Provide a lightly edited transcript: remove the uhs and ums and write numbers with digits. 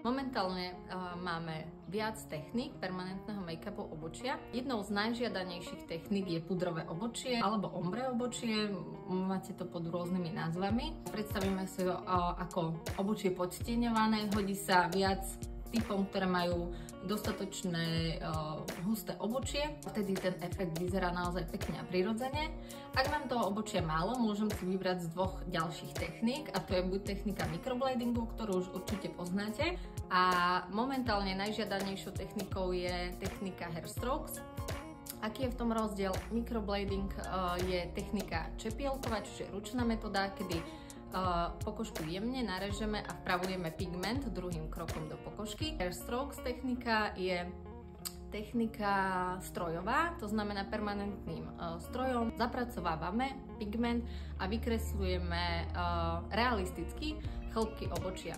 Momentálne máme viac techník permanentného make-upu obočia. Jednou z najžiadanejších techník je pudrové obočie alebo ombre obočie. Máte to pod rôznymi názvami. Predstavíme si ho ako obočie podstieňované. Hodí sa viac typom, ktoré majú dostatočné husté obočie. Vtedy ten efekt vyzerá naozaj pekne a prirodzene. Ak mám toho obočia málo, môžem si vybrať z dvoch ďalších techník, a to je buď technika microbladingu, ktorú už určite poznáte, a momentálne najžiadanejšou technikou je technika hair strokes. Aký je v tom rozdiel? Microblading je technika čepielková, čiže ručná metóda, kedy pokožku jemne narežeme a vpravujeme pigment druhým krokom do pokožky. Hair strokes technika je technika strojová, to znamená permanentným strojom zapracovávame pigment a vykreslujeme realisticky chĺbky obočia.